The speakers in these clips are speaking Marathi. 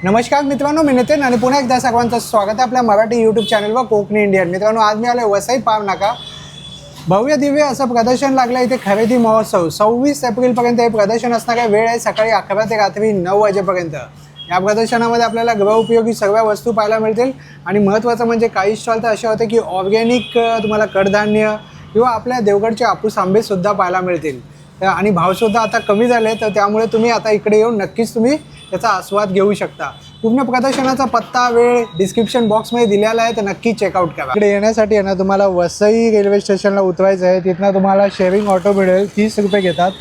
नमस्कार मित्रांनो, मी नितीन आणि पुन्हा एकदा सर्वांचं स्वागत आहे आपल्या मराठी यूट्यूब चॅनलवर कोकणी इंडियन. मित्रांनो, आज मी आलो वसई पाव नाका. भव्य दिव्य असं प्रदर्शन लागलं इथे. खरेदी महोत्सव 26 एप्रिलपर्यंत हे प्रदर्शन असणार आहे. वेळ आहे सकाळी 11 ते रात्री 9 वाजेपर्यंत. या प्रदर्शनामध्ये आपल्याला गृहोपयोगी सर्व वस्तू पाहायला मिळतील आणि महत्त्वाचं म्हणजे काही स्टॉल तर असे होते की ऑर्गॅनिक तुम्हाला कडधान्य किंवा आपल्या देवगडचे हापूस आंबेसुद्धा पाहायला मिळतील. आणि भावसुद्धा आता कमी झाले, तर त्यामुळे तुम्ही आता इकडे येऊन नक्कीच तुम्ही त्याचा आस्वाद घेऊ शकता. पूर्ण प्रदर्शनाचा पत्ता वेळ डिस्क्रिप्शन बॉक्समध्ये दिलेला आहे, तर नक्की चेकआउट करा. इकडे येण्यासाठी आहे ना तुम्हाला वसई रेल्वे स्टेशनला उतरायचं आहे. तिथनं तुम्हाला शेअरिंग ऑटो मिळेल. 30 रुपये घेतात.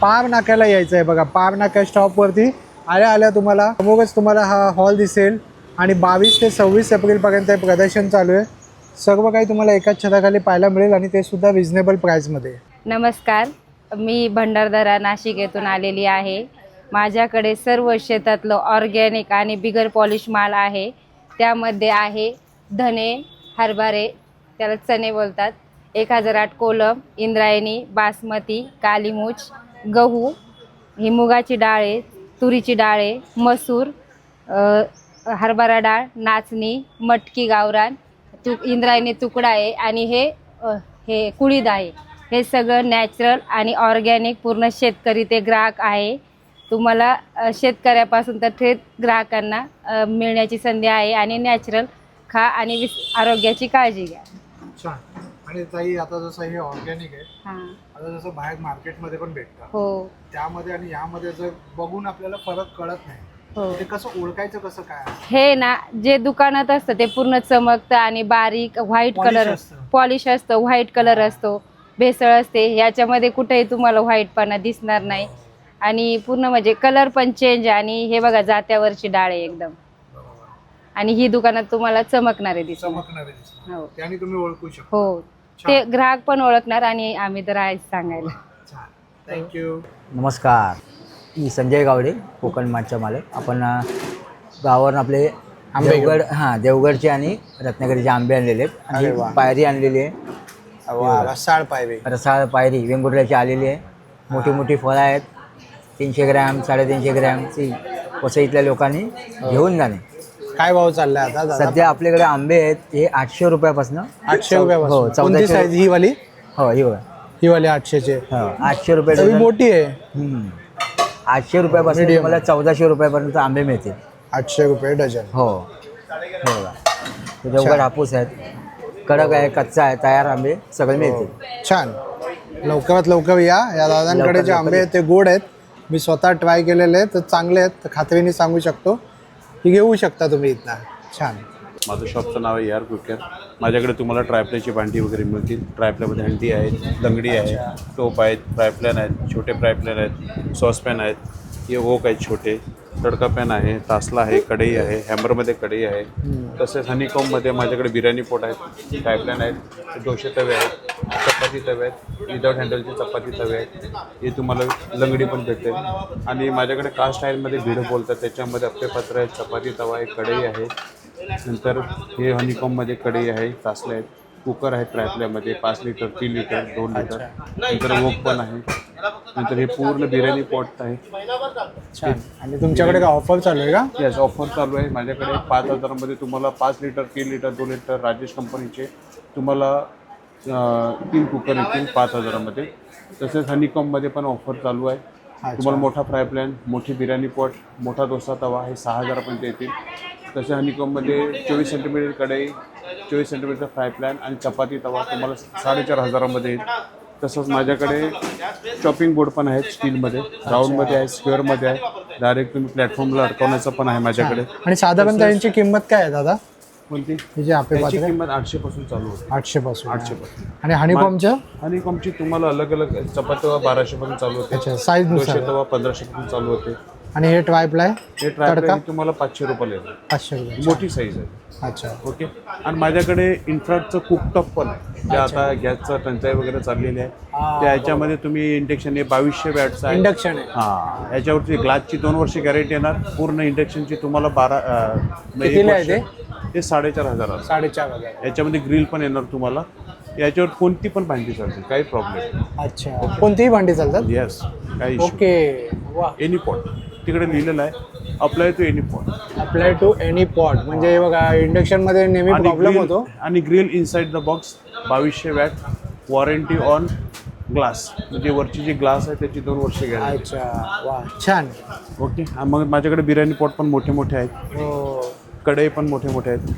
पाव नाक्याला यायचं आहे. बघा, पाव नाका स्टॉपवरती आल्या तुम्हाला समोरच तुम्हाला हा हॉल दिसेल आणि 22 ते 26 एप्रिलपर्यंत हे प्रदर्शन चालू आहे. सर्व काही तुम्हाला एकाच छताखाली पाहायला मिळेल आणि ते सुद्धा रिजनेबल प्राईसमध्ये. नमस्कार, मी भंडारदरा नाशिक येथून आलेली आहे. माझ्याकडे सर्व शेतातलं ऑर्गॅनिक आणि बिगर पॉलिश माल आहे. त्यामध्ये आहे धने, हरभरे, त्याला चणे बोलतात, 1008 कोलम, इंद्रायणी, बासमती, कालीमुछ, गहू, ही मुगाची डाळे, तुरीची डाळे, मसूर, हरभरा डाळ, नाचणी, मटकी, गावरान, इंद्रायणी तुकडा आहे आणि हे कुळीद आहे. हे सगळं नॅचरल आणि ऑर्गॅनिक पूर्ण शेतकरी ते ग्राहक आहे. तुम्हाला शेतकऱ्यापासून तर थेट ग्राहकांना मिळण्याची संधी आहे आणि नॅचरल खा आणि आरोग्याची काळजी घ्या. छान. आणि ताई, आता जसं हे ऑर्गॅनिक आहे, हां, आता जसं बाहेर मार्केटमध्ये पण भेटतं, हो, त्यामध्ये आणि यामध्ये जर बघून आपल्याला फरक कळत नाही, हो. ते कसं ओळखायचं, कसं काय? हे ना, जे दुकानात असतं ते पूर्ण चमकतं आणि बारीक व्हाईट कलर पॉलिश असतं, व्हाईट कलर असतो, भेसळ असते. याच्यामध्ये कुठेही तुम्हाला व्हाईटपणा दिसणार नाही आणि पूर्ण म्हणजे कलर पण चेंज. आणि हे बघा, जात्यावरची डाळ आहे एकदम. आणि ही दुकानात तुम्हाला चमकणारे दिसणार. हो, त्याने तुम्ही ओळखू शकता. हो, ते ग्राहक पण ओळखणार आणि आम्ही तर आहेच सांगायला. थँक्यू. नमस्कार, मी संजय गावडे, कोकण मार्टचा मालक. आपण गावावरून आपले देवगड देवगडचे आणि रत्नागिरीचे आंबे आणलेले आहेत. अरे वा. आणि पायरी आणलेली आहे, रसाळ पायवे, रसाळ पायरी वेंगुर्ल्याची आलेली आहे. मोठी मोठी फळं आहेत, 300 ग्रॅम 350 ग्रॅम ती वसईतल्या लोकांनी घेऊन जाणे. काय भाव चाललाय आता दादा? सध्या आपल्याकडे आंबे आहेत हे 800 रुपयापासून. 800 हो, रुपयापासून. 1400. साईज ही वाली? हो, ही बघा, ही वाली 800चे. हो, 800 रुपये तरी डझन. मोठी आहे. 800 रुपयापासून Medium. तुम्हाला 1400 रुपयापर्यंत आंबे मिळतील. 800 रुपये डझन. हो, हे बघा, हे देवगड हापूस आहेत, कडक आहे, कच्चा आहे, तयार आंबे सगळे मिळतील. छान. लवकरात लवकर या दादांकडे जे आंबे आहेत ते गोड आहेत. मी स्वतः ट्राय केलेले आहेत, तर चांगले आहेत, तर खात्रीने सांगू शकतो की घेऊ शकता तुम्ही इथनं. छान. माझं शॉपचं नाव आहे यार कुकर. माझ्याकडे तुम्हाला ट्रायप्लेची भांडी वगैरे मिळतील. ट्रायप्लेमध्ये हंडी आहेत, लंगडी आहे, टोप आहेत, फ्रायप्लॅन आहेत, छोटे फ्रायप्लॅन आहेत, सॉसपॅन आहेत, हे वोक आहेत छोटे, तडका पॅन आहे, तासला आहे, कढई आहे, हॅमरमध्ये कढई आहे. तसेच हनीकॉममध्ये माझ्याकडे बिर्याणी पोट आहेत, फ्रायप्लॅन आहेत, डोसे तवे आहेत, चपाती तवे आहेत, विदाउट हँडलचे चपाती तवे आहेत. हे तुम्हाला लंगडी पण भेटते. आणि माझ्याकडे कास्ट आयर्नमध्ये भिडं बोलतात, त्याच्यामध्ये अप्पेपात्र आहेत, चपाती तवा आहे, कढई आहे. नंतर हे हनीकॉममध्ये कढई आहे, तासले आहेत, कुकर आहे ट्रायप्लॅमध्ये 5 लिटर, 3 लिटर, 2 लिटर. नंतर वोक पण आहे. नंतर हे पूर्ण बिर्याणी पॉट आहे. छान. आणि तुमच्याकडे काय ऑफर चालू आहे का? येस, ऑफर चालू आहे. माझ्याकडे 5000मध्ये तुम्हाला 5 लिटर, 3 लिटर, 2 लिटर राजेश कंपनीचे तुम्हाला 3 कुकर येतील 5000मध्ये. तसेच हनीकॉममध्ये पण ऑफर चालू आहे. तुम्हाला मोठा फ्राय पॅन, मोठी बिर्याणी पॉट, मोठा डोसा तवा हे 6000पर्यंत येतील. तसे हनीकॉममध्ये 24 सेंटीमीटर कढई, 24 सेंटीमीटर फ्राय पॅन आणि चपाती तवा तुम्हाला 4500मध्ये येईल. तसंच माझ्याकडे चॉपिंग बोर्ड पण आहेत, स्टीलमध्ये, राऊंडमध्ये आहे, स्क्वेअरमध्ये आहे, डायरेक्ट तुम्ही प्लॅटफॉर्मला अडकवण्याचं पण आहे माझ्याकडे. आणि साधारणतः यांची किंमत काय आहे दादा? कोणती? हे जे आपे त्याची पात्र किंमत 800 पासून चालू होते. 800 पासून. 800 पासून. आणि हनीकॉमचं? हनीकॉमची तुम्हाला अलग अलग चपाती तवा 1200 पासून चालू होते. अच्छा, साईज नुसार. डोसे तवा 1500 पासून चालू होते. आणि हे ट्रायप्लाय हे ट्राय तुम्हाला 500 रुपये येईल. 500 रुपये. मोठी साईज आहे. अच्छा. ओके. आणि माझ्याकडे इन्फ्राचं कुकटॉप पण आहे, जे आता गॅसचं टंचाई वगैरे चाललेली आहे. त्या ह्याच्यामध्ये तुम्ही इंडक्शन हे 2200 वॅटचं आहे. इंडक्शन आहे. हां, याच्यावरती ग्लासची 2 वर्ष गॅरंटी येणार. पूर्ण इंडक्शनची तुम्हाला 12 कितीला आहे ते? ते 4500. 4,500. याच्यामध्ये ग्रिल पण येणार तुम्हाला. याच्यावर कोणती पण भांडी चालते, काही प्रॉब्लेम नाही. अच्छा, कोणतीही भांडी चालतात? येस, काही इश्यू. ओके. वा. एनी पॉट तिकडे लिहिलेलं आहे, apply to any pot. Apply to any pot. म्हणजे हे बघा, इंडक्शनमध्ये नेहमी प्रॉब्लेम होतो. आणि grill inside the box 2200 watt, warranty on glass. म्हणजे वरची जी ग्लास आहे त्याची 2 वर्ष गॅरंटी. अच्छा, वा, छान. ओके. मग माझ्याकडे बिर्याणी पॉट पण मोठे मोठे आहेत, हो कढई पण मोठे मोठे आहेत.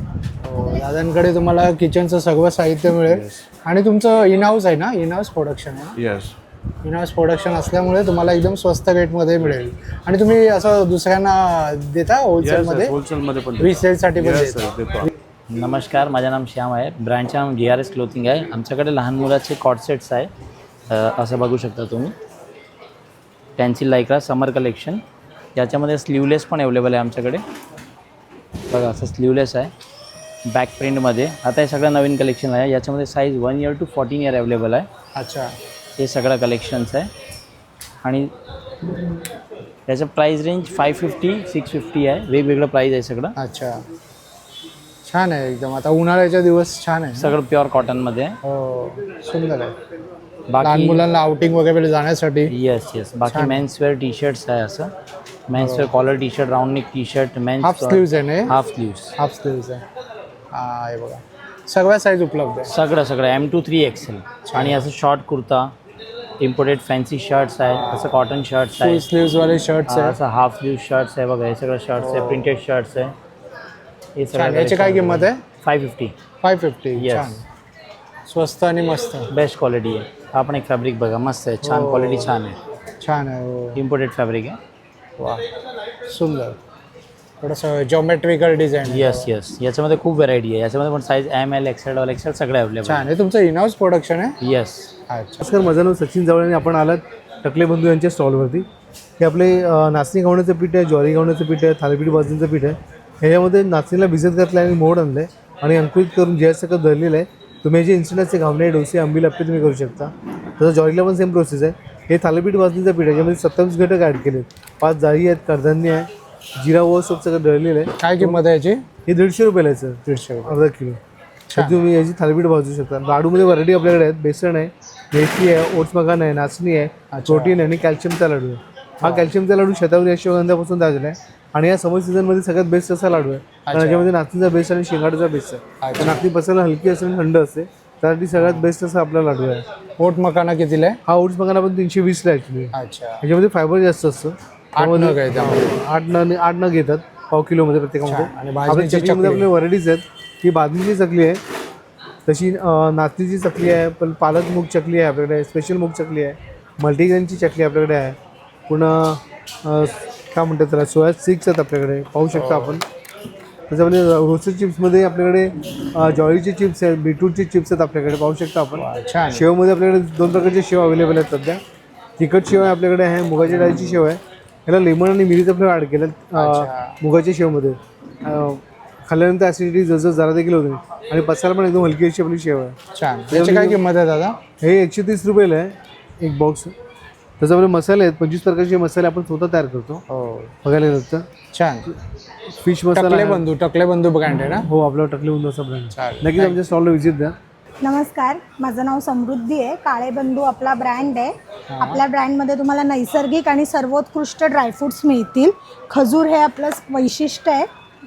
हो, दादांकडे तुम्हाला किचनचं सगळं साहित्य मिळेल. आणि तुमचं इन हाऊस आहे ना? इन हाऊस प्रोडक्शन आहे ना? येस. इन हाऊस प्रोडक्शन असल्यामुळे तुम्हाला एकदम स्वस्त रेटमध्ये मिळेल. आणि तुम्ही असं दुसऱ्यांना देता होलसेलमध्ये? होलसेलमध्ये पण रिसेलसाठी पण Yes, देता? sir, देतो. नमस्कार, माझं नाम श्याम आहे. ब्रँडचं नाम GRS क्लोथिंग आहे. आमच्याकडे लहान मुलाचे कॉट सेट्स आहे. असं बघू शकता तुम्ही. पेन्सिल लायक्रा समर कलेक्शन. याच्यामध्ये स्लीवलेस पण अवेलेबल आहे आमच्याकडे. बघा, असं स्लीवलेस आहे बॅक प्रिंटमध्ये. आता हे सगळं नवीन कलेक्शन आहे. याच्यामध्ये size 1 year to 14 year available आहे. अच्छा. हे सगळं कलेक्शन्स आहे. आणि त्याचं प्राईस रेंज 550 650 आहे. वेगवेगळं प्राईस आहे सगळं. अच्छा, छान आहे एकदम. आता उन्हाळ्याच्या दिवस छान आहे. सगळं प्युअर कॉटनमध्ये आहे. हो, सुंदर आहे. लहान बाकी मुलांना आउटिंग वगैरे जाण्यासाठी. येस. बाकी मेन्सवेअर टी शर्ट्स आहे. असं menswear collar T shirt, round neck T shirt, mens half sleeves आहे ना? Half sleeves. हाफ स्लीव्ज आहे. हा, हे बघा, सगळ्या साईज उपलब्ध आहे. सगळं M2 3 XL. आणि असं short kurta, imported fancy shirts आहे. असं कॉटन शर्ट्स फुल आहे. स्लीव्जवाले शर्ट्स आहे. असं हाफ स्लीव शर्ट्स आहे. बघा, हे सगळं शर्ट्स आहे. प्रिंटेड शर्ट्स आहे. हे छान. सगळं याची काय किंमत आहे? 550. 550. Yes. छान, स्वस्त आणि मस्त. बेस्ट क्वालिटी आहे. हा पण एक फॅब्रिक बघा, मस्त आहे. छान क्वालिटी, छान आहे. छान आहे. हो. इम्पोर्टेड फॅब्रिक आहे. वा, सुंदर. थोडंसं जॉमेट्रिकल डिझाईन. येस. याच्यामध्ये खूप व्हरायटी आहे. याच्यामध्ये पण साईज ML XL XL सगळे अवेलेबल. छान. हे तुमचं इन हाऊस प्रोडक्शन आहे? येस. अच्छा. नमस्कार, माझं नाव सचिन जावळे आणि आपण आलात टकले बंधू यांच्या स्टॉलवरती. हे आपले नाचणी गव्हाचं पीठ आहे, ज्वारी गव्हाचं पीठ आहे, थालीपीठ भाजणीचं पीठ आहे. ह्याच्यामध्ये नाचणीला भिजत घातलं आणि मोड आणलं आहे आणि अंकुरित करून जॅसकट धरलेलं आहे. तुम्ही याचे इन्स्टंट असे घावणे, डोसे, आंबील, अप्पे तुम्ही करू शकता. तसं ज्वारीला पण सेम प्रोसेस आहे. हे थालीपीठ भाजणीचं पीठ आहे, याच्यामध्ये 27 घटक ॲड केले आहेत. 5 जाळी आहेत, कडधान्य आहे, जिरा व सोप सगळं दळलेलं आहे. काय किंमत आहे याची? हे 150 रुपयाला आहे सर. 150 अर्धा किलो. तर तुम्ही याची थालीपीठ भाजू शकता. लाडूमध्ये व्हरायटी आपल्याकडे आहेत. बेसन आहे, मेथी आहे, ओट्स मखाना आहे, नाचणी आहे, प्रोटीन आहे आणि कॅल्शियमचा लाडू आहे. हा कॅल्शियमचा लाडू शतावरी अश्वगंधापासून तयार आहे आणि या समर सीझनमध्ये सगळ्यात बेस्ट असा लाडू आहे. कारण याच्यामध्ये नाचणीचा बेस्ट आणि शेंगाडूचा बेस्ट आहे. तर नाचणी पचायला हलकी असेल आणि थंड असते, त्यासाठी सगळ्यात बेस्ट असा आपला लाडू आहे. ओट मकाना कितीला आहे? हा ओट्स मखाना पण 320ला आहे ॲक्च्युली. अच्छा. याच्यामध्ये फायबर जास्त असतं. 8 नग आहे त्यामध्ये. 8 नग घेतात पाव किलोमध्ये प्रत्येकामध्ये. आणि आपल्या भाजणीची चकलीमध्ये चकली. आपल्या व्हरायटीज आहेत. ही बादमीची चकली आहे, तशी नाचणीची चकली आहे, पण पालक मूग चकली आहे आपल्याकडे, स्पेशल मूग चकली आहे, मल्टीग्रेनची चकली आपल्याकडे आहे. पुन्हा काय म्हणतात त्याला, सोया स्टिक्स आहेत आपल्याकडे, पाहू शकता आपण. त्याच्यामध्ये रोस्टेड चिप्समध्ये आपल्याकडे ज्वारीचे चिप्स आहेत, बीटरूटचे चिप्स आहेत आपल्याकडे, पाहू शकता आपण. छान. शेवमध्ये आपल्याकडे 2 प्रकारचे शेव अवेलेबल आहेत सध्या. तिखट शेव आहे आपल्याकडे आहे, मुगाच्या डाळीची शेव आहे. ह्याला लेमन आणि मिरीचं फ्लेवर ॲड केलं मुगाच्या शेवमध्ये. खाल्ल्यानंतर ॲसिडिटी जसं जरा देखील होते आणि पचायला पण एकदम हलकी अशी आपली शेव आहे. छान. याची काय किंमत आहे दादा? हे 130 रुपयाला आहे एक बॉक्स. त्याच्यामध्ये मसाले आहेत, 25 प्रकारचे मसाले आपण स्वतः तयार करतो. हो, बघायला गेलं तर छान. फिश मसाला टकले बंधू ब्रँड आहे ना? हो, आपला टकले बंधू असा ब्रँड. चालेल. नक्कीच आमच्या स्टॉलला व्हिजिट द्या. नमस्कार, माझं नाव समृद्धी आहे. काळे बंधू आपला ब्रँड आहे. आपल्या ब्रँडमध्ये तुम्हाला नैसर्गिक आणि सर्वोत्कृष्ट ड्रायफ्रूट्स मिळतील. खजूर हे आपलं वैशिष्ट्य आहे.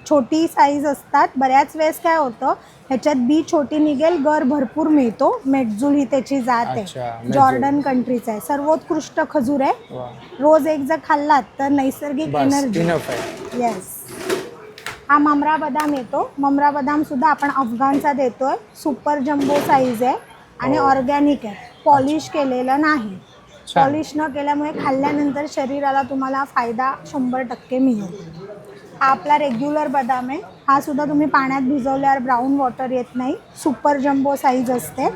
छोटी साईज असतात. बऱ्याच वेळेस काय होतं, ह्याच्यात बी छोटी निघेल, गर भरपूर मिळतो. मेटजूल ही त्याची जात आहे, जॉर्डन कंट्रीचं आहे. सर्वोत्कृष्ट खजूर आहे. रोज एक जर खाल्लात तर नैसर्गिक एनर्जी. येस. हा ममरा बदाम येतो. ममरा बदाम सुद्धा आपण अफगाणचा देतोय. सुपर जम्बो साईज आहे आणि ऑर्गॅनिक आहे. पॉलिश केलेलं नाही. पॉलिश न केल्यामुळे खाल्ल्यानंतर शरीराला तुम्हाला फायदा 100% मिळेल. हा आपला रेग्युलर बदाम आहे. हा सुद्धा तुम्ही पाण्यात भिजवल्यावर ब्राऊन वॉटर येत नाही. सुपर जम्बो साईज असते.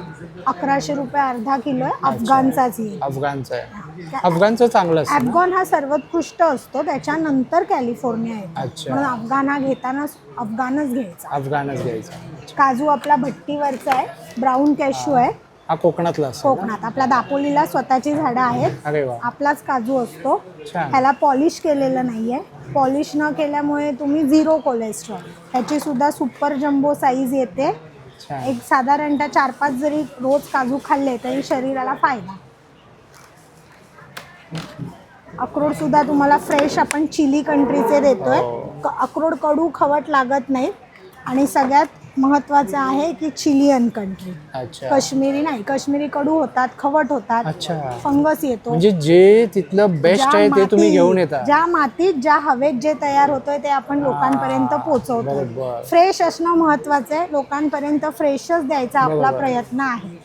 1100 रुपये अर्धा किलो आहे. अफगाणचाच येईल. अफगाणचं आहे. अफगाणचं चांगलं असतं ना? अफगाण हा सर्वोत्कृष्ट असतो, त्याच्यानंतर कॅलिफोर्निया येतो. अच्छा. म्हणून अफगाण हा घेताना अफगाणच घ्यायचा. अफगाणच घ्यायचं. काजू आपला भट्टीवरचा आहे. ब्राऊन कॅशू आहे. हा कोकणातला असतो ना? कोकणात आपल्या दापोलीला स्वतःची झाडं आहेत. अरे वा. आपलाच काजू असतो. छान. ह्याला पॉलिश केलेलं नाहीये. पॉलिश न केल्यामुळे तुम्ही 0 कोलेस्ट्रॉल. ह्याची सुद्धा सुपर जम्बो साईज येते. छान. एक साधारणतः 4-5 जरी रोज काजू खाल्ले तरी शरीराला फायदा. अक्रोड सुद्धा तुम्हाला फ्रेश आपण चिली कंट्रीचे देतोय. अक्रोड कडू खवट लागत नाहीत. आणि सगळ्यात महत्त्वाचं आहे की चिलियन कंट्री. अच्छा. काश्मीरी नाही. काश्मीरी कडू होतात, खवट होतात, अच्छा. फंगस येतो. म्हणजे जे तिथलं बेस्ट आहे ते तुम्ही घेऊन येता. ज्या मातीत ज्या हवेत जे तयार होतंय ते आपण लोकांपर्यंत पोहोचवतो. बरोबर. फ्रेश असणं महत्त्वाचं आहे. लोकांपर्यंत फ्रेशच द्यायचा आपला प्रयत्न आहे.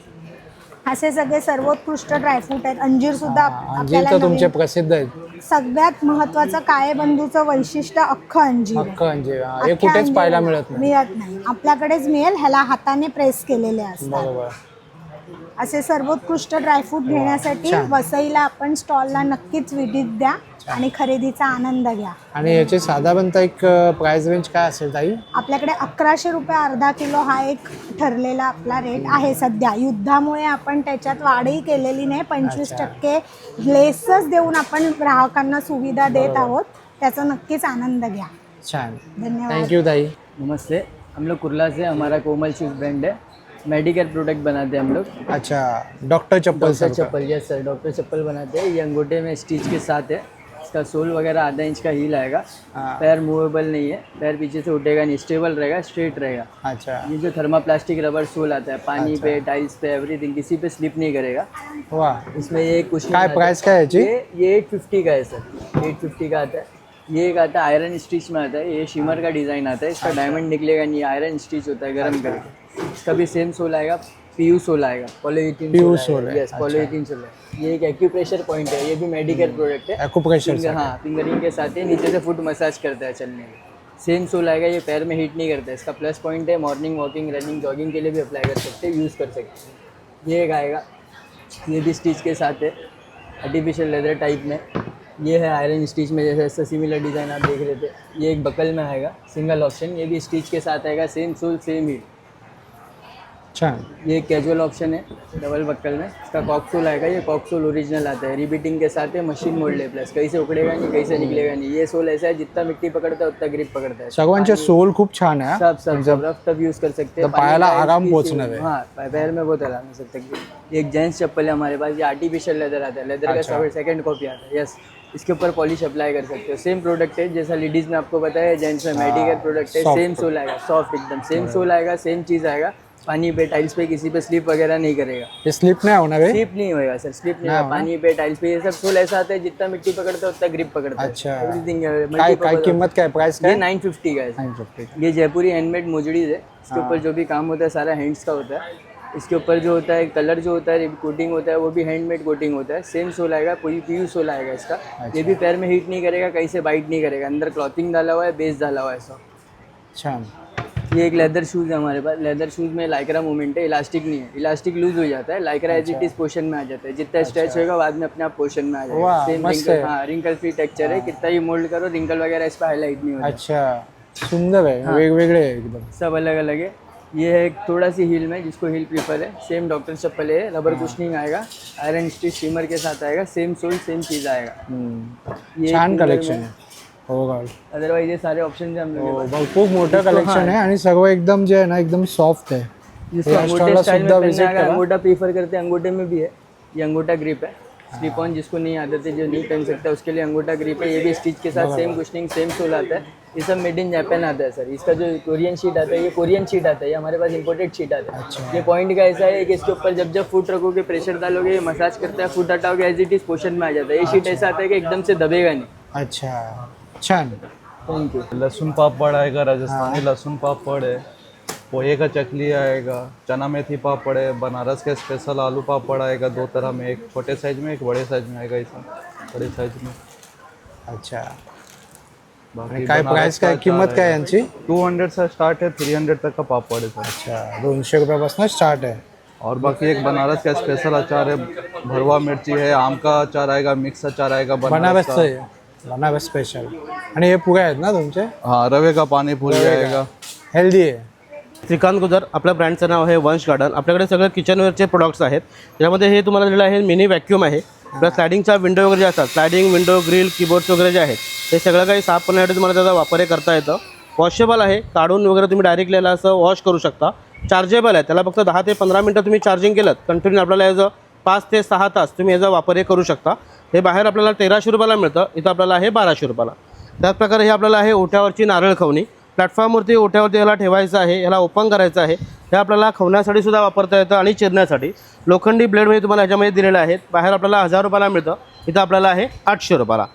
असे सगळे सर्वोत्कृष्ट ड्रायफ्रूट आहेत. अंजीर सुद्धा अंजीर तर तुमचे प्रसिद्ध आहेत. सगळ्यात महत्त्वाचं काळेबंधूचं वैशिष्ट्य अख्खं अंजीर आहे. अख्खं अंजीर हे अख्ख्या कुठेच अंजीर पाहायला मिळत नाही. मिळत नाही. आपल्याकडेच मिळेल. ह्याला हाताने प्रेस केलेले असतात. बरोबर. असे सर्वोत्कृष्ट ड्रायफ्रूट घेण्यासाठी वसईला आपण स्टॉलला नक्कीच व्हिजिट द्या आणि खरेदीचा आनंद घ्या. आणि याचे साधारणतः एक प्राइस रेंज काय असेल ताई? आपल्याकडे 1100 रुपये अर्धा किलो हा एक ठरलेला आपला रेट आहे सध्या. युद्धामुळे आपण त्याच्यात वाढही केलेली नाही. 25% लेसच देऊन आपण ग्राहकांना सुविधा देत आहोत. त्याचा नक्कीच आनंद घ्या. छान. धन्यवाद. थँक्यू ताई. नमस्ते, हम लोग कुर्ला से, हमारा कोमल शूज़ ब्रांड है, मेडिकल प्रोडक्ट बनाते हैं हम लोग। अच्छा. डॉक्टर चप्पल डॉक्टर सर का? चप्पल, यस सर, डॉक्टर चप्पल बनाते हैं। ये अंगूठे में स्टिच के साथ है। इसका सोल वगैरह आधा इंच का हील आएगा। पैर मूवेबल नहीं है, पैर पीछे से उठेगा नहीं, स्टेबल रहेगा, स्ट्रेट रहेगा। अच्छा. ये जो थर्माप्लास्टिक रबर सोल आता है, पानी पे, टाइल्स पे, एवरीथिंग, किसी पे स्लिप नहीं करेगा। वाह. इसमें ये कुछ काय प्राइस काय याची? ये 850 का है सर, 850 का आता है। ये एक आता है आयरन स्टिच में आता है, ये शिमर का डिज़ाइन आता है। इसका डायमंड निकलेगा नहीं, आयरन स्टिच होता है गर्म करके। इसका भी सेम सोल आएगा, पीयू सोल आएगा, पॉलीइथीन PU सोल है, यस, पॉलीइथीन सोल है। ये एक एक्यूप्रेशर पॉइंट है, ये भी मेडिकल प्रोडक्ट है। एक्यूप्रेशर हाँ, फिंगरिंग के साथ ही नीचे से फुट मसाज करता है चलने में। सेम सोल आएगा, ये पैर में हीट नहीं करता है। इसका प्लस पॉइंट है, मॉर्निंग वॉकिंग, रनिंग, जॉगिंग के लिए भी अप्लाई कर सकते हैं, यूज़ कर सकते हैं। ये एक आएगा, ये भी स्टिच के साथ है, आर्टिफिशियल लेदर टाइप में। ये है आयरन स्टिच में, जैसे ऐसा सिमिलर डिज़ाइन आप देख रहे थे। ये एक बकल में आएगा, सिंगल ऑप्शन, ये भी स्टिच के साथ आएगा, सेम सोल सेम हीट। छान. ये एक कैजुअल ऑप्शन है, डबल बक्कल में। इसका कॉक्सोल आएगा, ये कॉक्सोल ओरिजिनल आता है, रिबीटिंग के साथ है, मशीन मोल्ड है प्लस, कहीं से उखड़ेगा नहीं, कहीं से निकलेगा नहीं। ये सोल ऐसा है, जितना मिट्टी पकड़ता है उतना ग्रिप पकड़ता है। सर्वांचे सोल खूप छान आहे. सब रफ टफ यूज़ कर सकते हैं। तो पायाला पानी का आराम इसकी पोहोचणार सोल- है। हाँ, पैर में बहुत आराम हो सकता है। ये एक जेंट्स चप्पल है हमारे पास, ये आर्टिफिशियल लेदर आता है, लेदर का सेकंड कॉपी आता है, यस। इसके ऊपर पॉलिश अप्लाई कर सकते हो। सेम प्रोडक्ट है, जैसा लेडीज़ में आपको बताया, जेंट्स में मेडिकल प्रोडक्ट है। सेम सोल आएगा, सॉफ्ट एकदम, सेम सोल आएगा, सेम चीज़ आएगा। पानी पे, टाइल्स पे, किसी पे स्लिप वगैरह नहीं करेगा। हे स्लिप नाही होणार आहे? स्लिप नहीं होएगा सर, स्लिप नहीं होगा। पानी पे, टाइल्स पे, ये सब सोल ऐसा आता है, जितना मिट्टी पकड़ता है उतना ग्रिप पकड़ता है। अच्छा. एवरीथिंग काय काय किंमत काय प्राइस ये काय? 950 का है सर। 950. ये जयपुरी हैंडमेड मोजड़ीज है। इसके ऊपर जो भी काम होता है सारा हैंड्स का होता है। इसके ऊपर जो होता है कलर जो होता है, कोटिंग होता है, वो भी हैंडमेड कोटिंग होता है। सेम सोल आएगा, पूरी पीयू सोल आएगा इसका। ये भी पैर में हीट नहीं करेगा, कहीं से बाइट नहीं करेगा। अंदर क्लॉथिंग डाला हुआ है, बेस डाला हुआ है सब। छान. ये एक लेदर शूज़ है हमारे पास। लेदर शूज़ में लाइक्रा मूवमेंट है, इलास्टिक नहीं है, इलास्टिक लूज हो जाता है। Lycra as it is portion में आ जाता है, जितना स्ट्रेच होगा बाद में अपने आप पोर्शन में आ जाएगा। वाह, सेम मस्त रिंकल, है। हाँ, रिंकल फ्री टेक्सचर है। कितना ही मोल्ड करो, रिंकल वगैरह इस पर हाईलाइट नहीं होता। अच्छा. सुंदर आहे. वेगवेगळे आहे एकदम. सब अलग अलग है। ये है एक थोड़ा सी हील में, जिसको हील प्रीफर है। सेम डॉक्टर चप्पल है, रबर कुशनिंग आएगा, आयरन स्टिच शिमर के साथ आएगा, सेम सोल सेम चीज़ आएगा। ये छान कलेक्शन आहे. हो का? अदरवाइज ये सारे ऑप्शन है हम लोग के पास। खूप मोठं कलेक्शन आहे आणि सर्व एकदम जे आहे ना एकदम सॉफ्ट आहे. जिसको या अंगूठे स्टॉलला स्टाइल में सुद्धा पहनना विजिट है, अगर करा. अंगूठा प्रीफर करते हैं, अंगूठे में भी है। ये अंगूठा ग्रिप है, स्लिप ऑन जिसको नहीं आदत है, जो नहीं पहन सकता उसके लिए अंगूठा ग्रिप है। ये भी स्टिच के साथ सेम कुशनिंग, सेम सोल आता है। ये सब मेड इन जापान आता है सर। इसका जो कोरियन शीट आता है, ये कोरियन शीट आता है, ये हमारे पास इंपोर्टेड शीट आता है। ये पॉइंट का ऐसा है कि इसके ऊपर जब जब फुट रखोगे, प्रेशर डालोगे, ये मसाज करता है, फुट हटाओगे, एज इट इज पोर्शन में आ जाता है। ये शीट ऐसा आता है कि एकदम से दबेगा नहीं। अच्छा. छान. Thank you. लहसुन पापड़ आएगा, राजस्थानी लहसुन पापड़ है, पोहे का चकली आएगा, चना मेथी पापड़ है, बनारस का स्पेशल आलू पापड़ आएगा, 2 तरह में, एक छोटे साइज में, एक बड़े साइज में आएगा। इसमें बड़े साइज में अच्छा. आणि काय प्राइस काय किंमत काय यांची? 200 से स्टार्ट है, 300 तक का पापड़ है सर। अच्छा 200 रुपयापासून स्टार्ट आहे. और बाकी एक बनारस का स्पेशल अचार है, भरवा मिर्ची है, आम का अचार आएगा, मिक्स अचार आएगा बनारस बनारसचं आहे. बनारस स्पेशल. आणि हे पुऱ्या आहेत ना तुमचे? हाँ, रवे का पानी पूरी आएगा। हेल्दी आहे. श्रीकांत गुजर, आपल्या ब्रँडचं नाव आहे वंश गार्डन. आपल्याकडे सगळे किचनवेअरचे प्रोडक्ट्स आहेत. त्यामध्ये हे तुम्हाला दिलेलं आहे मिनी व्हॅक्यूम आहे. आपल्या स्लायडिंगच्या विंडो वगैरे जे असतात, स्लायडिंग विंडो, ग्रिल, कीबोर्ड्स वगैरे जे आहेत, ते सगळं काही साफ करण्यासाठी तुम्हाला त्याचा वापर करता येतं. वॉशेबल आहे, काढून वगैरे तुम्ही डायरेक्टली याला असं वॉश करू शकता. चार्जेबल आहे, त्याला फक्त 10 ते 15 मिनटं तुम्ही चार्जिंग केलं कंटिन्यू आपल्याला याचं 5 ते 6 तास तुम्ही याचा वापर करू शकता. हे बाहेर आपल्याला 1300 रुपयाला मिळतं, इथं आपल्याला आहे 1200 रुपयाला. त्याचप्रकारे हे आपल्याला आहे ओट्यावरची नारळ खवणी. प्लॅटफॉर्मवरती ओट्यावरती याला ठेवायचं आहे, याला ओपन करायचं आहे. हे आपल्याला खवण्यासाठी सुद्धा वापरता येतं आणि चिरण्यासाठी. लोखंडी ब्लेडमध्ये तुम्हाला ह्याच्यामध्ये दिलेलं आहे. बाहेर आपल्याला 1000 रुपयाला मिळतं, इथं आपल्याला आहे 800 रुपयाला.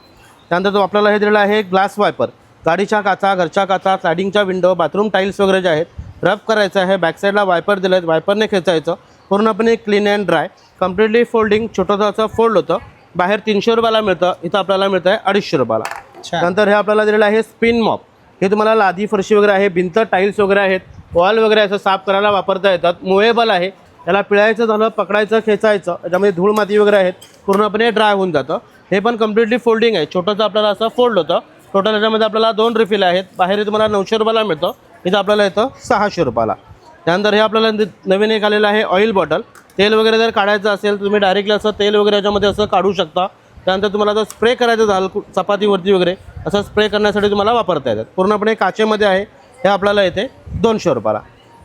त्यानंतर आपल्याला हे दिलेलं आहे ग्लास वायपर. गाडीच्या काचा, घरच्या काचा, स्लायडिंगच्या विंडो, बाथरूम टाईल्स वगैरे जे आहेत रब करायचं आहे. बॅकसाईडला वायपर दिलं आहे, वायपरने खेचायचं. पूर्णपणे clean and dry, completely folding, छोटंसं असं फोल्ड होतं. बाहेर 300 रुपयाला मिळतं, इथं आपल्याला मिळतं आहे 250 रुपयाला. त्यानंतर हे आपल्याला दिलेलं आहे स्पिन मॉप. हे तुम्हाला लादी फरशी वगैरे आहे, भिंत टाईल्स वगैरे आहेत, वॉल वगैरे असं साफ करायला वापरता येतात. मुव्हेबल आहे, त्याला पिळायचं झालं, पकडायचं, खेचायचं, त्याच्यामध्ये धूळ माती वगैरे आहेत, पूर्णपणे ड्राय होऊन जातं. हे पण कम्प्लिटली फोल्डिंग आहे, छोटंसं आपल्याला असं फोल्ड होतं. टोटल ह्याच्यामध्ये आपल्याला 2 रिफिल आहेत. बाहेर तुम्हाला 900 रुपयाला मिळतं, इथं आपल्याला येतं 600 रुपयाला. त्यानंतर हे आपल्याला नवीन एक आलेलं आहे ऑइल बॉटल. तेल वगैरे जर काढायचं असेल तुम्ही डायरेक्टली असं तेल वगैरे याच्यामध्ये असं काढू शकता. त्यानंतर तुम्हाला जर स्प्रे करायचं झालं चपातीवरती वगैरे असं स्प्रे करण्यासाठी तुम्हाला वापरता येतात. पूर्णपणे काचेमध्ये आहे. हे आपल्याला येते 200 रुपयाला.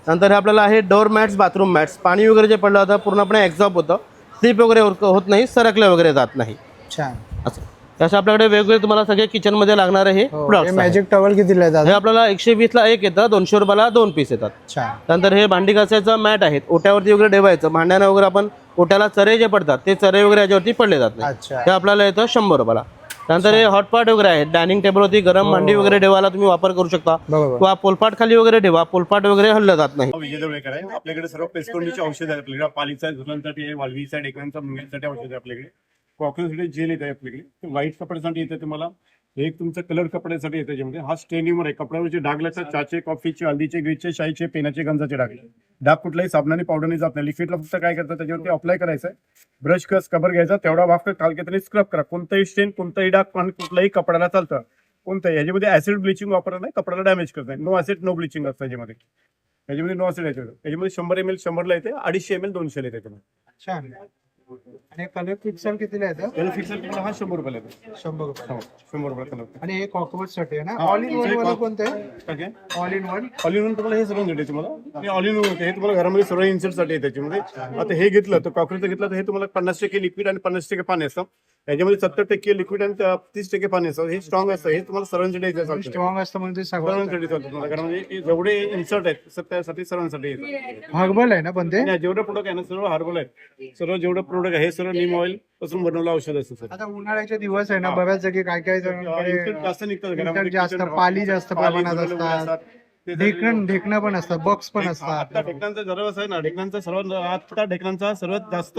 नंतर हे आपल्याला आहे डोअर मॅट्स, बाथरूम मॅट्स. पाणी वगैरे जे पडलं होतं पूर्णपणे एक्झॉप होतं, स्लिप वगैरे होत नाही, सरकले वगैरे जात नाही. छान. असं तसं आपल्याकडे वेगवेगळे तुम्हाला सगळे किचनमध्ये लागणारे हे प्रोडक्ट्स. मॅजिक टॉवेल कितीला येतात? हे आपल्याला 120ला एक येतं, 200 रुपयाला 2 पीस येतात. छान. त्यानंतर हे भांडी घासायचं मॅट आहेत, ओट्यावरती वगैरे ठेवायचं. भांड्यानं वगैरे आपण ओट्याला चरे जे पडतात ते चरे वगैरे याच्यावरती पडले जात नाही. अच्छा. हे आपल्याला येतं 100 रुपयाला. त्यानंतर हे हॉटपॉट वगैरे आहेत, डायनिंग टेबलवरती गरम भांडी वगैरे ठेवायला तुम्ही वापर करू शकता. बरोबर. किंवा पोलपाट खाली वगैरे ठेवा, पोलपाट वगैरे हल्लं जात नाही. विजय दवळेकर आहे. आपल्याकडे सर्व पेस्टोंडीची औषध आहे. आपल्याकडे पालीचा झुलांसाठी आहे, वाल्वीचा, डेकनचा, मुंगीसाठी औषध आहे. आपल्याकडे कॉकरोचसाठी जेल येत आहे. आपल्याकडे व्हाईट कपड्यासाठी येतं तुम्हाला. एक तुमचं कलर कपड्यासाठी येतं. त्याच्यामध्ये हा स्टेनिमर आहे. कपड्यावरचे डाग लागतात, चहाचे, कॉफीचे, हल्दीचे, ग्रीचचे, शाईचे, पेनाचे, गंजाचे डाग. डाग कुठलाही साबणाने पावडरने जात नाही. लिक्विडला फक्त काय करतात त्याच्यावरती अप्लाय करायचं आहे. ब्रश कस कबर घ्यायचा, तेवढा वाफ कालके तरी स्क्रब करा. कोणताही स्टेन, कोणताही डाग पण कुठलाही कपड्याला चालतं. कोणताही याच्यामध्ये ऍसिड ब्लिचिंग वापरत नाही, कपड्याला डॅमेज करत नाही. नो ऍसिड नो ब्लिचिंग असतं याच्यामध्ये. याच्यामध्ये नो ऍसिड याच्यामध्ये 100 ml 100ला येते, 250 ml 200 येते त्याच्यामध्ये. छान. आणि कलर फिक्सर कितीला येतं? त्याला फिक्सर तुम्हाला हा 100 रुपयाला येतो. 100 रुपये. 100 रुपये कलर. आणि हे कॉकरोच साठी आहे ना? ऑल इन वन वाला कोणतं आहे? All in one. All in one तुम्हाला हे सगळं मिळते. तुम्हाला हे ऑल इन वन होते. हे तुम्हाला घरामध्ये सर्व इन्सर्ट साठी आहे. त्याच्यामध्ये आता हे घेतलं तर कॉकरोच घेतलं तर हे तुम्हाला 50% लिक्विड आणि 50% पाणी असतं. याच्यामध्ये 70% लिक्विड आणि 30% पाणी असतं. हे स्ट्रॉंग असतं. हे तुम्हाला सर्वांसाठी चालतं. स्ट्रॉंग असतं म्हणजे सर्वांसाठी चालतं तुम्हाला. घरामध्ये जेवढे इन्सर्ट आहेत त्यासाठी सर्वांसाठी हर्बल आहे ना पण ते? जेवढं प्रोडक्ट आहे ना सर्व हर्बल आहेत. सर्व जेवढं प्रोडक्ट आहे हे सर्व नीम ऑइल पासून बनवलं औषध असतं सर. आता उन्हाळ्याचे दिवस आहे ना, बऱ्याच जागी काय काय जास्त निघतात घरामध्ये. जास्त पाली जास्त प्रमाणात असतात. ढेकणं पण असतात, बॉक्स पण असतात. आता ढेकणांचा जर असं आहे ना, ढेकणांचा सर्वात जास्त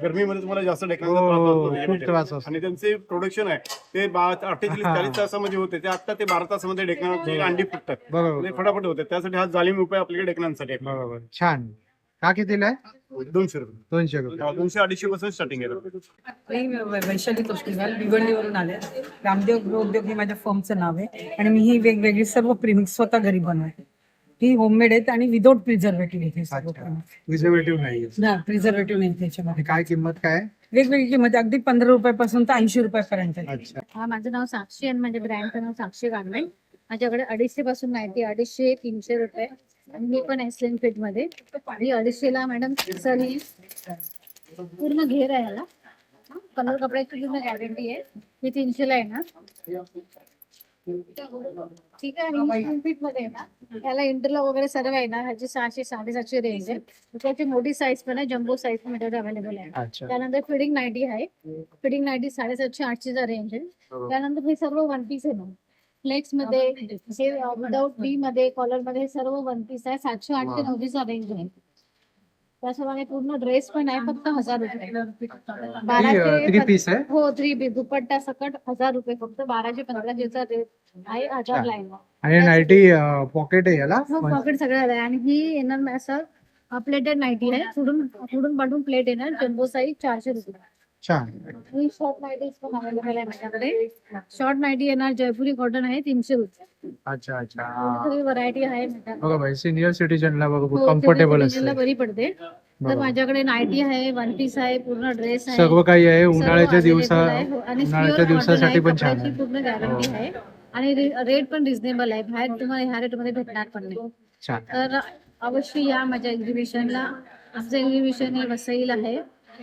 गरमीमध्ये तुम्हाला जास्त ढेकणांचा खूप त्रास असतो. आणि त्यांचे प्रोडक्शन आहे ते 48-40 तासामध्ये होते. ते आता ते 12 तासामध्ये ढेकणांची अंडी फुटतात. बरोबर. फटाफट होते. त्यासाठी हा जालिम उपाय आपल्याकडे ढेकणांसाठी आहे. बरोबर. छान. हा कितीला आहे? 200 रुपये. 200 रुपये. 200-250 पासून स्टार्टिंग आहे. मी वैशाली तोष्णीवाल भिवंडीवरून आले. रामदेव गृहोद्योग हे माझ्या फर्मचं नाव आहे आणि मी ही वेगवेगळी सर्व प्रीमिक्स स्वतः घरी बनवते. ही होममेड आहेत आणि विदाउट प्रिझर्वेटिव्ह येते. प्रिझर्वेटिव्ह नाही. प्रिझर्वेटिव्ह नाही त्याच्यामध्ये. काय किंमत काय? वेगवेगळी किंमत अगदी 15 रुपयापासून तर 80 रुपयापर्यंत. हा, माझं नाव साक्षी आणि माझ्या ब्रँडचं नाव साक्षी गार्मेंट. माझ्याकडे 250 पासून नाहीती, 250, 300 रुपये. आणि मी पण एसलेन फिट मध्ये. आणि 250ला मॅडम सरी पूर्ण घेर आहे याला. कलर कपड्याची पूर्ण गॅरंटी आहे. मी 300ला येणार. ठीक आहे. आणि एसलेन फिट मध्ये आहे ना, याला इंटरलॉक वगैरे सर्व येणार. ह्याची 600-750 रेंज आहे. त्याची मोठी साईज पण आहे, जम्बो साईज पण माझ्याकडे अवेलेबल आहे. त्यानंतर फिडिंग नाईटी आहे. फिडिंग नाईटी 750-800 रेंज आहे. त्यानंतर हे सर्व वन पीस आहे ना, फ्लेक्स मध्ये, विदाउट बी मध्ये, कॉलर मध्ये सर्व वन पीस आहे. 700-800 रेंज आहे. त्याच्यामध्ये पूर्ण ड्रेस पण आहे फक्त 1000 रुपये. थ्री पीस आहे हो 3 पीस दुपट्टा सकट 1000 रुपये फक्त. 12 ते 15 दिवसाचा रेट आहे 1000 ला आहे. आणि नाईटी पॉकेट आहे याला हो पॉकेट सगळं आहे. आणि ही येणार असं प्लेटेड नाईटी आहे. पुढून पाठून प्लेट येणार. जम्बो साईज 400 रुपये. छान. ही शॉर्ट नाईटीज पण अवेलेबल आहे माझ्याकडे. शॉर्ट नाईटी येणार जयपुरी कॉटन आहे 300 रुपये. अच्छा अच्छा. सगळी व्हरायटी आहे माझ्याकडे. बघा भाई सिनियर सिटीजनला बघा हो, कम्फर्टेबल senior citizen ला बरी पडते. तर माझ्याकडे नाईटी आहे, वन पीस आहे, पूर्ण ड्रेस आहे, सर्व काही आहे. सर्व उन्हाळ्याच्या available आहे. हो, आणि उन्हाळ्याच्या pure दिवसासाठी cotton पण आहे, छान कपड्याची आहे. पूर्ण गॅरंटी आहे. आणि रेट पण रिझनेबल आहे. बाहेर तुम्हाला ह्या रेट मध्ये भेटणार पण नाही. छान. तर अवश्य या माझ्या एक्झिबिशनला. आमचं एक्झिबिशन हे वसईला आहे.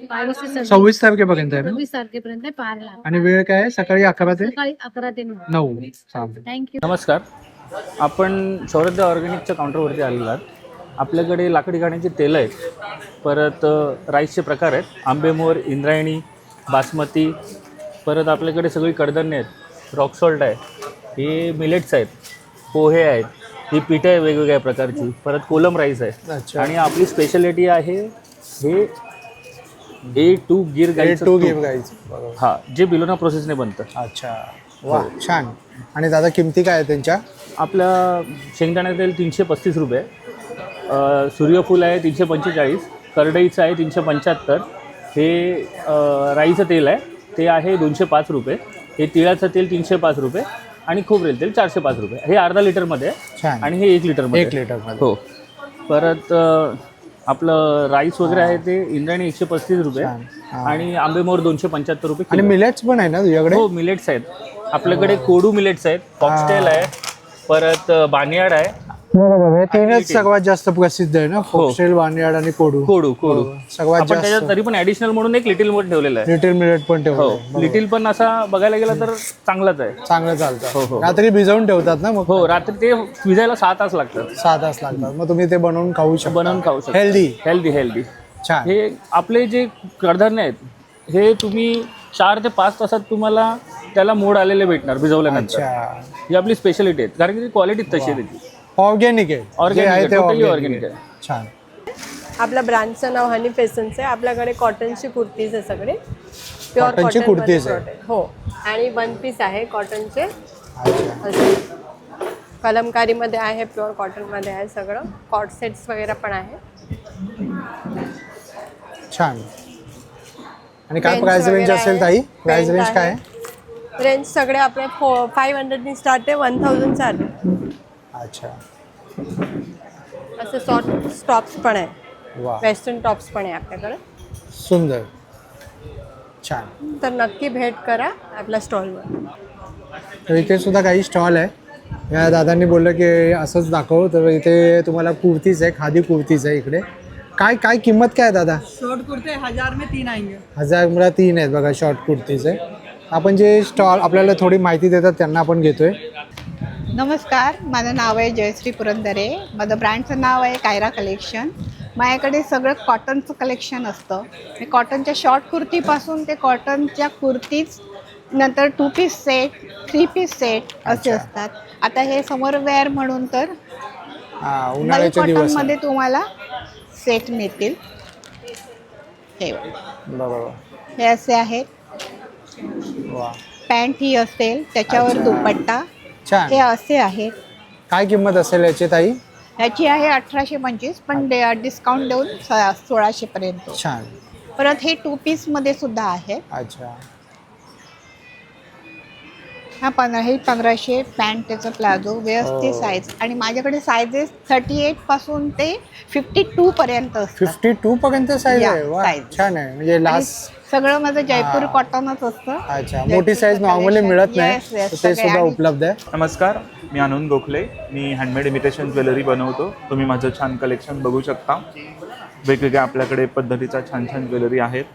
22 ते 26 तारखेपर्यंत आहे ना? 26 तारखेपर्यंत आहे पाहायला. आणि वेळ काय आहे? सकाळी 11 ते सकाळी 11 ते 9. 9. चालेल. थँक्यू. नमस्कार. आपण सौरद्य ऑर्गॅनिकच्या काउंटरवरती आलेलो आहात. आपल्याकडे लाकडी घाण्याची तेलं आहेत. परत राईसचे प्रकार आहेत. आंबेमोहर, इंद्रायणी, बासमती. परत आपल्याकडे सगळी कडधान्य आहेत. रॉक सॉल्ट आहे. हे मिलेट्स आहेत. पोहे आहेत. ही पिठं आहे वेगवेगळ्या प्रकारची. परत कोलम राईस आहे. अच्छा. आणि आपली स्पेशालिटी आहे हे A2 गिर गाईचं टू तूप. Give guys. बरोबर. हा, जे बिलोना प्रोसेसने बनतं. अच्छा. वा छान. आणि दादा किमती काय आहे त्यांच्या? आपल्या शेंगदाण्याचं तेल 335 रुपये. सूर्यफूल आहे 345. करडईचं आहे 375. हे राईचं तेल आहे ते आहे 205 रुपये. हे तिळाचं तेल 305 रुपये. आणि खोबरेल तेल 405 रुपये. हे अर्धा लिटरमध्ये आहे. छान. आणि हे 1 लिटरमध्ये 1 लिटरमध्ये. हो. परत आपलं राईस वगैरे आहे ते इंद्रायणी 135 रुपये. आणि आंबेमोहर 275 रुपये आणि किलो. मिलेट्स पण आहे ना तुझ्याकडे? हो मिलेट्स आहेत. आपल्याकडे कोडू मिलेट्स आहेत. फॉक्सटेल आहे. परत बानियाड आहे. बरोबर. हे तीनच सर्वात जास्त प्रसिद्ध आहे ना, फॉक्सटेल, बार्नयार्ड आणि कोडू. कोडू सर्वात आपण जास्त. त्याच्यात तरी पण ऍडिशनल म्हणून एक लिटिल मोड ठेवलेलं आहे. लिटिल मिलेट पण हो. ठेवलं. लिटिल पण असा बघायला गेला तर चांगलाच आहे. चांगलं हो, चालतं. हो. रात्री भिजवून ठेवतात ना मग? हो रात्री ते विजायला 6 तास लागतात. 6 तास लागतात. मग तुम्ही ते बनवून खाऊ शकता. बनवून खाऊ शकता. हेल्दी. छान. हे आपले जे कडधान्य आहेत हे तुम्ही 4 ते 5 तासात तुम्हाला त्याला मोड आलेले भेटणार भिजवल्यानंतर. अच्छा. ही आपली स्पेशालिटी आहे कारण की क्वालिटी तशी आहे त्याची. ऑर्गॅनिक आहे. ऑर्गॅनिक आहे, जे totally organic organic आहे. छान. आपल्या ब्रँडचं नाव हनी फेसन्स आहे. आपल्याकडे कॉटनची कुर्तीज आहे सगळे. प्युअर कॉटनची कुर्तीज आहे. हो. आणि वन पीस आहे कॉटनचे. अच्छा. असे कलमकारीमध्ये आहे, प्युअर कॉटनमध्ये आहे सगळं. कॉट सेट्स वगैरे पण आहे. छान. आणि काय Bench प्राइस रेंज वगैरे असेल आहे. ताई? प्राइस Belt रेंज काय आहे. आहे? रेंज सगळे आपले 500 स्टार्ट आहे, 1000 चालू. अच्छा. असे शॉर्ट टॉप्स पण आहे. वा. वेस्टर्न टॉप्स पण आहे आपल्याकडे. सुंदर. छान. तर नक्की भेट करा आपल्या स्टॉलवर. तर इथे सुद्धा काही स्टॉल आहे. या दादांनी बोललं की असंच दाखव. तर इथे तुम्हाला कुर्तीज आहे, खादी कुर्तीज आहे इकडे. काय किंमत काय आहे दादा? शॉर्ट कुर्ते 1000 में 3 आएंगे. 1000 मला 3 आहेत बघा शॉर्ट कुर्तीज आहे. आपण जे स्टॉल आपल्याला थोडी माहिती देतात त्यांना आपण घेतोय. नमस्कार, माझं नाव आहे जयश्री पुरंदरे. माझं ब्रँडचं नाव आहे कायरा कलेक्शन. माझ्याकडे सगळं कॉटनचं कलेक्शन असतं. मी कॉटनच्या शॉर्ट कुर्तीपासून ते कॉटनच्या कुर्तीज, नंतर 2 पीस सेट, 3 पीस सेट असे असतात. आता हे समर वेअर म्हणून तर उन्हाळ्याचे दिवस आहे. कॉटनमध्ये तुम्हाला सेट मिळतील. हे बरोबर. हे असे आहेत. वा. पॅन्ट ही असेल, त्याच्यावर दुपट्टा. छान. हे असे आहेत. काय किंमत असेल याची ताई? याची आहे 1825, पण डिस्काउंट देऊन 1600 पर्यंत. छान. परत हे 2 पीस मध्ये सुद्धा आहे. अच्छा. हा 1500 पॅन्ट, त्याचं प्लाझो व्यवस्थित साईज. आणि माझ्याकडे साईजेस 38 पासून ते 52 पर्यंत असतात. 52 पर्यंत साईज या, आहे. वा. size. छान आहे. म्हणजे लास्ट. सगळं माझं जयपूर कॉटनच असतं. अच्छा. मोठी साईज नॉर्मली मिळत नाही, तर ते सुद्धा उपलब्ध आहे. नमस्कार, मी आनंद गोखले. मी हँडमेड इमिटेशन ज्वेलरी बनवतो. तुम्ही माझं छान कलेक्शन बघू शकता. वेगवेगळ्या आपल्याकडे पद्धतीच्या छान छान ज्वेलरी आहेत.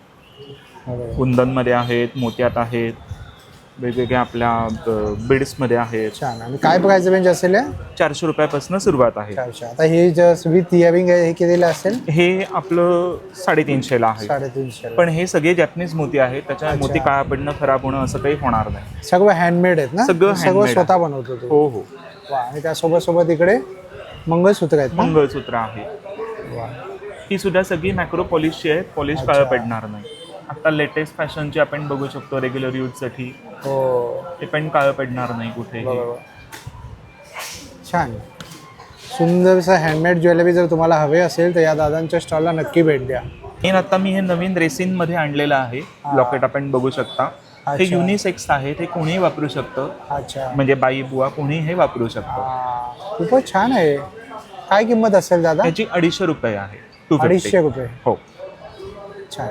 कुंदनमध्ये आहेत, मोत्यात आहेत, वेगवेगळ्या आपल्या बीड्समध्ये आहेत. छान. आणि काय प्राइस रेंज असेल? 400 रुपयापासून सुरुवात आहे. अच्छा. आता हे जस्ट विथ इयरिंग आहे, हे कितीला असेल? हे आपलं 350ला आहे. 350. पण हे सगळे जॅपनीज मोती आहेत. त्याच्या मोती काळा पडणं, खराब होणं असं काही होणार नाही. सगळं हँडमेड आहेत ना? सगळं handmade स्वतः आहे. बनवतो तू? हो हो. वा. आणि त्यासोबत इकडे मंगळसूत्र आहेत ना? मंगळसूत्र आहे. वा. ही सुद्धा सगळी मॅक्रो पॉलिशची आहे, पॉलिश काळं पडणार नाही. आता लेटेस्ट फॅशनची आपण बघू शकतो रेग्युलर यूजसाठी. ते पण काळं पडणार नाही कुठे. छान सुंदरसं हँडमेड ज्वेलरी जर तुम्हाला हवे असेल तर या दादांच्या स्टॉलला नक्की भेट द्या. आता मी हे नवीन रेसिन मध्ये आणलेलं आहे लॉकेट, आपण बघू शकता. हे युनिसेक्स आहे, ते कोणीही वापरू शकतं. अच्छा, म्हणजे बाई बुवा कोणी हे वापरू शकतो. खूपच छान आहे. काय किंमत असेल दादा? त्याची 250 रुपये आहे. 250 रुपये. हो, छान.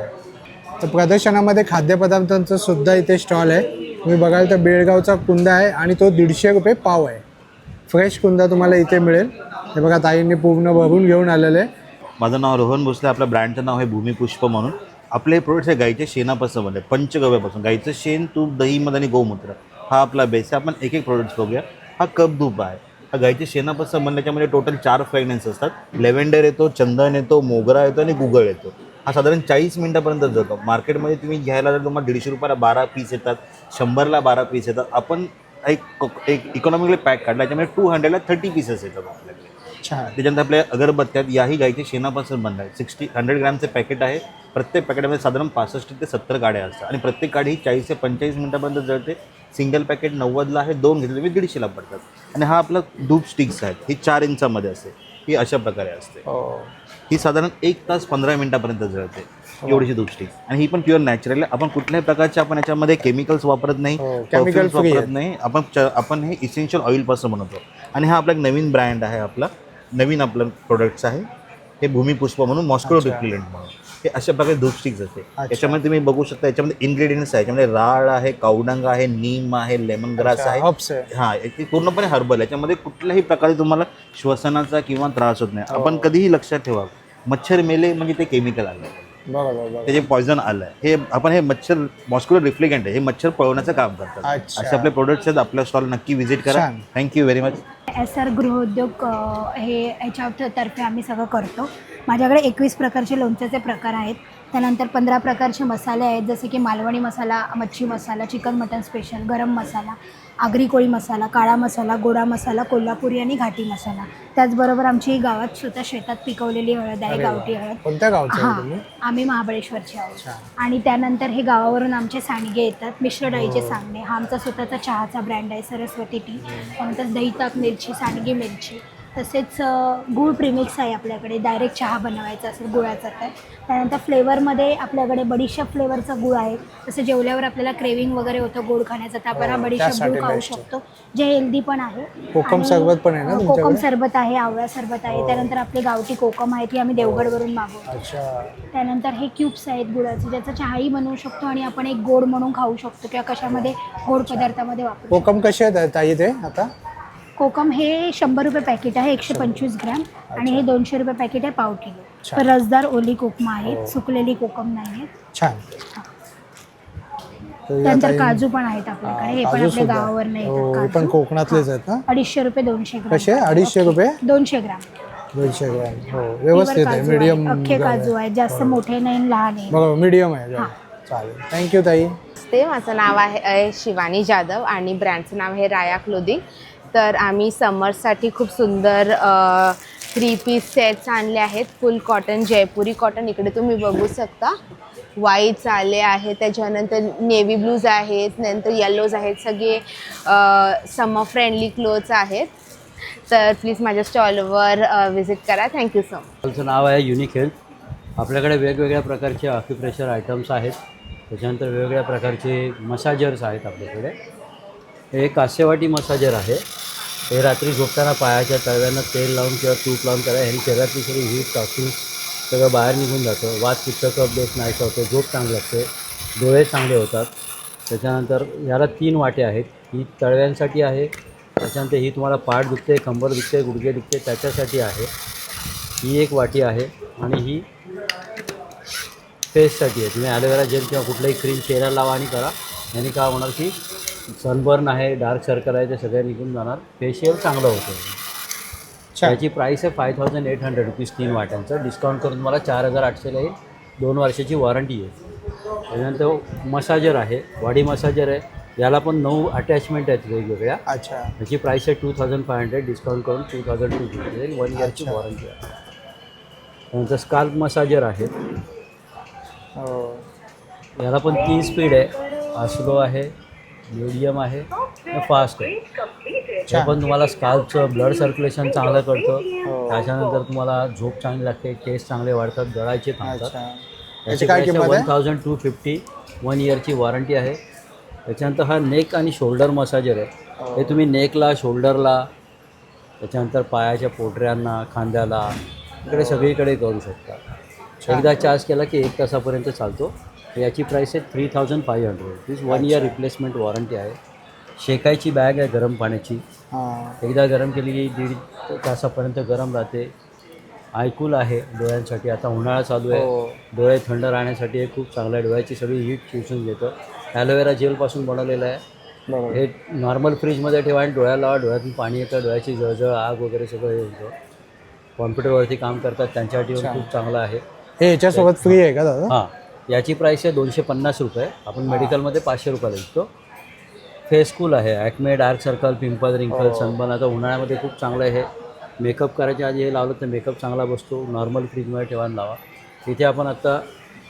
तर प्रदर्शनामध्ये खाद्यपदार्थांचं सुद्धा इथे स्टॉल आहे. तुम्ही बघाल तर बेळगावचा कुंदा आहे आणि तो 150 रुपये पाव आहे. फ्रेश कुंदा तुम्हाला इथे मिळेल. हे बघा ताईंनी पूर्ण भरून घेऊन आलेलं आहे. माझं नाव रोहन भोसले, आपल्या ब्रँडचं नाव आहे भूमिपुष्प म्हणून. आपले हे प्रोडक्ट्स आहे गाईच्या शेणापासून बनले, पंचगव्यापासून. गाईचं शेण, तूप, दही, मध आणि गोमूत्र हा आपला बेस आहे. आपण एक एक प्रोडक्ट्स बघूया. हा कप धूप आहे. हा गाईच्या शेणापासून बनल्याच्यामध्ये टोटल 4 फ्रेग्रन्स असतात. लेव्हेंडर येतो, चंदन येतो, मोगरा येतो आणि गुगळ येतो. हा साधारण 40 मिनिटापर्यंत जातो. मार्केटमध्ये तुम्ही घ्यायला जर तुम्हाला 150 रुपयाला 12 पीस येतात, 100ला 12 पीस येतात. आपण एक इकॉनॉमिकली पॅक काढला, त्याच्यामध्ये 200ला 30 पीसेस येतात आपल्याकडे. त्याच्यानंतर आपल्या अगरबत्त्यात याही गाईच्या शेणापासून बनला आहे. 100 ग्रॅमचे पॅकेट आहे. प्रत्येक पॅकेटमध्ये साधारण 65 ते 70 गाड्या असतात आणि प्रत्येक गाडी ही 40 ते 45 मिनिटापर्यंत जळते. सिंगल पॅकेट 90ला आहे, 2 घेतले तुम्ही 150ला पडतात. आणि हा आपला धूप स्टिक्स आहेत. ही 4 इंचामध्ये असते. ही अशा प्रकारे असते. ही साधारण 1 तास 15 मिनिटापर्यंत जळते. एवढीशी धूप स्टिक्स. आणि ही पण प्युअर नॅचरल आहे. आपण कुठल्याही प्रकारचे आपण याच्यामध्ये केमिकल्स वापरत नाही, केमिकल्स वापरत नाही. आपण हे इसेन्शियल ऑइलपासून बनवतो. आणि हा आपला एक नवीन ब्रँड आहे. नवीन आपलं प्रोडक्ट्स आहे. हे भूमिपुष्प म्हणून, मॉस्को रिप्लेंट म्हणून. हे अशा प्रकारे धूप स्टिक्स असते. याच्यामध्ये तुम्ही बघू शकता, याच्यामध्ये इन्ग्रेडियंट्स आहे. याच्यामध्ये राळ आहे, कावडंग आहे, नीम आहे, लेमन ग्रास आहे. हां, ते पूर्णपणे हर्बल. याच्यामध्ये कुठल्याही प्रकारे तुम्हाला श्वसनाचा किंवा त्रास होत नाही. आपण कधीही लक्षात ठेवा, मच्छर मेले म्हणजे ते केमिकल आलं, त्याचे पॉयझन आलं आहे. हे आपण हे मच्छर मॉस्क्युलर रिफ्लेगंट आहे, हे मच्छर पळवण्याचं काम करतात. असे आपले प्रोडक्ट्स आहेत. आपल्या स्टॉल नक्की व्हिजिट करा. Thank you very much. SR गृहोद्योग हे याच्यातर्फे आम्ही सगळं करतो. माझ्याकडे 21 प्रकारचे लोणच्याचे प्रकार आहेत. त्यानंतर 15 प्रकारचे मसाले आहेत, जसे की मालवणी मसाला, मच्छी मसाला, चिकन मटन स्पेशल, गरम मसाला, आगरी कोळी मसाला, काळा मसाला, गोडा मसाला, कोल्हापुरी आणि घाटी मसाला. त्याचबरोबर आमची गावात स्वतः शेतात पिकवलेली हळद आहे, गावठी हळद. कोणत्या गावचे? हां, आम्ही महाबळेश्वरचे आहोत. आणि त्यानंतर हे गावावरून आमचे सांडगे येतात, मिश्र डाळीचे सांडगे. हा आमचा स्वतःचा चहाचा ब्रँड आहे, सरस्वती टी. त्यानंतर दही ताक मिरची, सांडगी मिरची. तसेच गूळ प्रीमिक्स आहे आपल्याकडे, डायरेक्ट चहा बनवायचा असेल गुळाचा तर. त्यानंतर फ्लेवरमध्ये आपल्याकडे बडीशेप फ्लेवरचा गूळ आहे. तसं जेवल्यावर आपल्याला क्रेविंग वगैरे होतं गोड खाण्याचं, तर आपण हा बडीशेप गूळ खाऊ शकतो, जे हेल्दी पण आहे. कोकम सरबत पण आहे ना तुमच्याकडे? कोकम सरबत आहे, आवळा सरबत आहे. त्यानंतर आपली गावठी कोकम आहे, ती आम्ही देवगडवरून मागवतो. त्यानंतर हे क्यूब्स आहेत गुळाचे, ज्याचा चहाही बनवू शकतो आणि आपण एक गोड म्हणून खाऊ शकतो किंवा कशामध्ये गोड पदार्थामध्ये वापरू. कोकम कसे आहेत ताई ते आता? कोकम हे 100 रुपये पॅकेट आहे, 125 ग्रॅम. आणि हे 200 रुपये पॅकेट आहे, पाव किलो. तर रसदार ओली कोकम आहेत, सुकलेली कोकम नाही आहेत. छान. त्यानंतर काजू पण आहेत आपल्याकडे, हे पण आपल्या गावावर नाही, पण कोकणातलेच आहेत ना? 250 रुपये 200 ग्रॅम. कसे? 250 रुपये 200 ग्रॅम. 200 ग्रॅम. हो, व्यवस्थित आहे. मीडियम अख्खे काजू आहेत, जास्त मोठे नाही, लहान आहे. बघा मीडियम आहे. चालेल, थँक्यू ताई. माझं नाव आहे शिवानी जाधव आणि ब्रँडचं नाव आहे राया क्लोदिंग. तर आम्ही समरसाठी खूप सुंदर 3 पीस सेट्स आणले आहेत. फुल कॉटन, जयपुरी कॉटन इकडे तुम्ही बघू शकता. व्हाईट्स आले आहेत, त्याच्यानंतर नेव्ही ब्लूज आहेत, नंतर येल्लोज आहेत. सगळे समर फ्रेंडली क्लोथ्स आहेत. तर प्लीज माझ्या स्टॉलवर व्हिजिट करा. Thank you so much. स्टॉलचं नाव आहे युनिक हेल्थ. आपल्याकडे वेगवेगळ्या प्रकारचे ऑक्युप्रेशर आयटम्स आहेत. त्याच्यानंतर वेगवेगळ्या प्रकारचे मसाजर्स आहेत आपल्याकडे. हे कासेवाटी मसाजर आहे. हे रात्री झोपताना पायाच्या तळव्यांना तेल लावून किंवा तूप लावून करा. ह्यानी शरीरातली सगळी हीट टॉक्सिन सगळं बाहेर निघून जातं. वात पित्त कफ दोष नाहीसा होतो. झोप चांगली लागते, डोळे चांगले होतात. त्याच्यानंतर ह्याला 3 वाटे आहेत. ही तळव्यांसाठी आहे. त्याच्यानंतर ही तुम्हाला पाठ दुखते, कंबर दुखते, गुडघे दुखते त्याच्यासाठी आहे. ही एक वाटी आहे. आणि ही फेससाठी आहे. तुम्ही ॲलोवेरा जेल किंवा कुठलाही क्रीम चेहऱ्याला लावा आणि करा. याने काय होणार की सनबर्न आहे, डार्क सर्कल आहे, ते सगळे निघून जाणार. फेशियल चांगलं होतं. त्याची प्राईस आहे 5800 रुपीज 3 वाट्यांचं. डिस्काउंट करून तुम्हाला 4800 येईल. 2 वर्षाची वॉरंटी आहे. त्याच्यानंतर मसाजर आहे, बॉडी मसाजर आहे. याला पण 9 अटॅचमेंट आहेत वेगवेगळ्या. अच्छा. त्याची प्राईस आहे 2500. डिस्काउंट करून 2250 येईल. 1 इयरची वॉरंटी आहे. त्यानंतर स्काल्प मसाजर आहेत. याला पण 3 स्पीड आहे, स्लो आहे, मीडियम आहे आणि फास्ट आहे. हे पण तुम्हाला स्काल्पचं ब्लड सर्क्युलेशन चांगलं करतं. त्याच्यानंतर तुम्हाला झोप चांगली लागते, केस चांगले वाढतात, गळायचे थांबतात. याची काय प्राईस किंमत आहे? 1250, 1 इयरची वॉरंटी आहे. त्याच्यानंतर हा नेक आणि शोल्डर मसाजर आहे. हे तुम्ही नेकला, शोल्डरला, त्याच्यानंतर पायाच्या पोटऱ्यांना, खांद्याला, इकडे सगळीकडे करू शकता. एकदा चार्ज केला की 1 तासापर्यंत चालतो. याची प्राईस आहे 3500 1 इयर रिप्लेसमेंट वॉरंटी आहे. शेकायची बॅग आहे गरम पाण्याची. एकदा गरम केली की 1.5 तासापर्यंत गरम राहते. आयकूल आहे डोळ्यांसाठी. आता उन्हाळा चालू आहे, डोळे थंड राहण्यासाठी हे खूप चांगलं आहे. डोळ्याची सगळी हीट शोषून घेतं. ॲलोवेरा जेलपासून बनवलेलं आहे. हे नॉर्मल फ्रीजमध्ये ठेवा आणि डोळ्याला लावा. डोळ्यातून पाणी येतं, डोळ्याची जळजळ, आग वगैरे सगळं हे होतं. कॉम्प्युटरवरती काम करतात त्यांच्यासाठी खूप चांगलं आहे. हे याच्यासोबत फ्री आहे का दादा? हां, याची प्राईस आहे 250 रुपये. आपण मेडिकलमध्ये 500 रुपयाला विकतो. फेस कूल आहे, ॲक्मे, डार्क सर्कल, पिंपल, रिंकल, सनबर्न. आता उन्हाळ्यामध्ये खूप चांगलं आहे. मेकअप करायच्या आधी हे लावलं तर मेकअप चांगला बसतो. नॉर्मल फ्रीजमध्ये ठेवा आणि लावा. इथे आपण आत्ता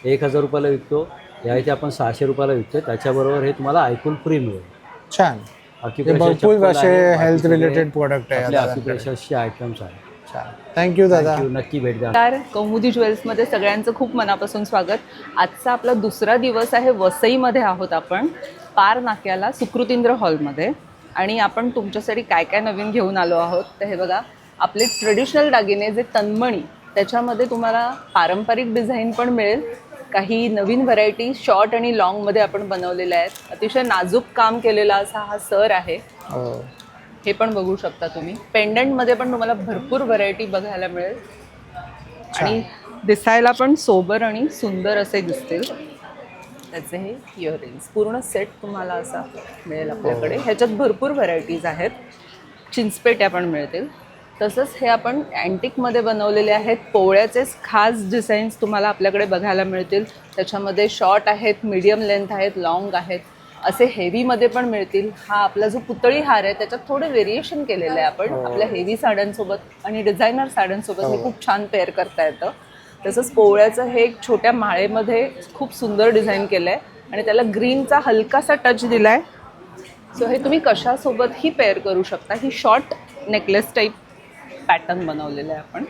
1000 रुपयाला विकतो. या इथे आपण 600 रुपयाला विकतो. त्याच्याबरोबर हे तुम्हाला आयकूल फ्री मिळेल. छान. भरपूर असे हेल्थ रिलेटेड प्रोडक्ट आहे. ऑक्युपेशन्सचे आयटम्स आहेत. थँक्यू दादा. नक्की भेट द्या. तर कौमुदी ज्वेल्समध्ये सगळ्यांचं खूप मनापासून स्वागत. आजचा आपला दुसरा दिवस आहे. वसईमध्ये आहोत आपण, पार नाक्याला सुकृतींद्र हॉलमध्ये. आणि आपण तुमच्यासाठी काय काय नवीन घेऊन आलो आहोत तर हे बघा, आपले ट्रेडिशनल दागिने जे तन्मणी, त्याच्यामध्ये तुम्हाला पारंपरिक डिझाईन पण मिळेल. काही नवीन व्हरायटी शॉर्ट आणि लॉंगमध्ये आपण बनवलेल्या आहेत. अतिशय नाजूक काम केलेला असा हा सर आहे. हे पण बघू शकता तुम्ही. पेंडंटमध्ये पण तुम्हाला भरपूर व्हरायटी बघायला मिळेल आणि दिसायला पण सोबर आणि सुंदर असे दिसतील. त्याचे हे इयरिंग्स पूर्ण सेट तुम्हाला असा मिळेल आपल्याकडे. ह्याच्यात भरपूर व्हरायटीज आहेत. चिंचपेट्या पण मिळतील. तसंच हे आपण अँटिकमध्ये बनवलेले आहेत. पोवळ्याचेच खास डिझाईन्स तुम्हाला आपल्याकडे बघायला मिळतील. त्याच्यामध्ये शॉर्ट आहेत, मीडियम लेंथ आहेत, लॉंग आहेत, असे हेवीमध्ये पण मिळतील. हा आपला जो पुतळी हार आहे त्याच्यात थोडे व्हेरिएशन केलेलं आहे आपण आपल्या हेवी साड्यांसोबत आणि डिझायनर साड्यांसोबत. हे खूप छान पेअर करता येतं. तसंच पोवळ्याचं हे एक छोट्या माळेमध्ये खूप सुंदर डिझाईन केलं आहे आणि त्याला ग्रीनचा हलकासा टच दिला आहे. सो हे तुम्ही कशासोबतही पेअर करू शकता. ही शॉर्ट नेकलेस टाईप पॅटर्न बनवलेलं आहे आपण.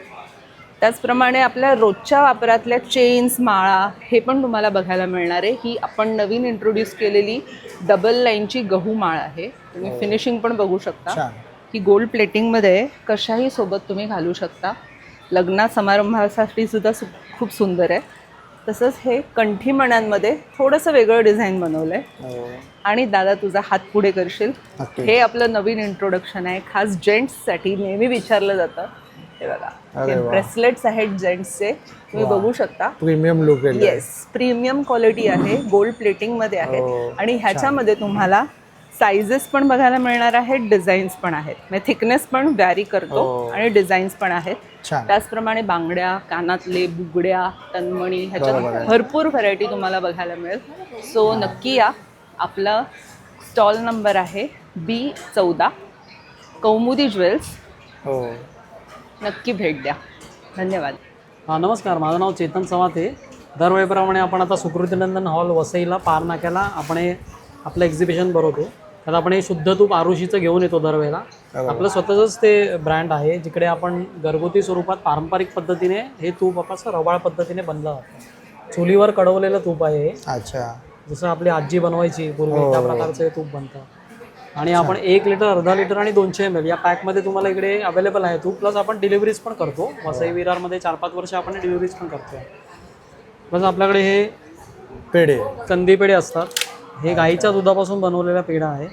त्याचप्रमाणे आपल्या रोजच्या वापरातल्या चेन्स, माळा हे पण तुम्हाला बघायला मिळणार आहे. ही आपण नवीन इंट्रोड्यूस केलेली डबल लाईनची गहू माळ आहे. तुम्ही फिनिशिंग पण बघू शकता. ही गोल्ड प्लेटिंगमध्ये कशाही सोबत तुम्ही घालू शकता. लग्ना समारंभासाठी सुद्धा खूप सुंदर आहे. तसंच हे कंठीमण्यांमध्ये थोडंसं वेगळं डिझाईन बनवलं आहे. आणि दादा तुझा हात पुढे करशील. हे आपलं नवीन इंट्रोडक्शन आहे, खास जेंट्ससाठी. नेहमी विचारलं जातं. हे बघा, हे ब्रेसलेट्स आहेत जेंट्सचे, तुम्ही बघू शकता. प्रीमियम लुक आहे. येस, प्रीमियम क्वालिटी आहे, गोल्ड प्लेटिंगमध्ये आहे. आणि ह्याच्यामध्ये तुम्हाला साईजेस पण बघायला मिळणार आहेत, डिझाईन्स पण आहेत. म्हणजे थिकनेस पण व्हॅरी करतो आणि डिझाईन्स पण आहेत. त्याचप्रमाणे बांगड्या, कानातले, बुगड्या, तन्मणी, ह्याच्यात भरपूर व्हरायटी तुम्हाला बघायला मिळेल. सो नक्की या. आपला स्टॉल नंबर आहे B14, कौमुदी ज्वेल्स. नक्की भेट द्या. धन्यवाद. नमस्कार, माझं नाव चेतन चव्हाते. दरवेळेप्रमाणे आपण आता सुकृतीनंदन हॉल वसईला पार नाक्याला आपण हे आपलं एक्झिबिशन भरवतो. तर आपण हे शुद्ध तूप आरुषीचं घेऊन येतो दरवेळेला. आपलं स्वतःचंच ते ब्रँड आहे जिकडे आपण घरगुती स्वरूपात पारंपरिक पद्धतीने हे तूप आपण रवाळ पद्धतीने बनलं जातं. चुलीवर कडवलेलं तूप आहे हे. अच्छा. जसं आपली आजी बनवायची पूर्वी त्या प्रकारचं हे तूप बनतं. आणि आपण 1 लिटर, अर्धा लिटर आणि 200 ml या पॅकमध्ये तुम्हाला इकडे अवेलेबल आहे तूप. प्लस आपण डिलिव्हरीज पण करतो. वसई विरारमध्ये 4-5 वर्ष आपण डिलिव्हरीज पण करतो. प्लस आपल्याकडे हे पेढे, कंदी पेढे असतात. हे गाईच्या दुधापासून बनवलेला पेढा आहे.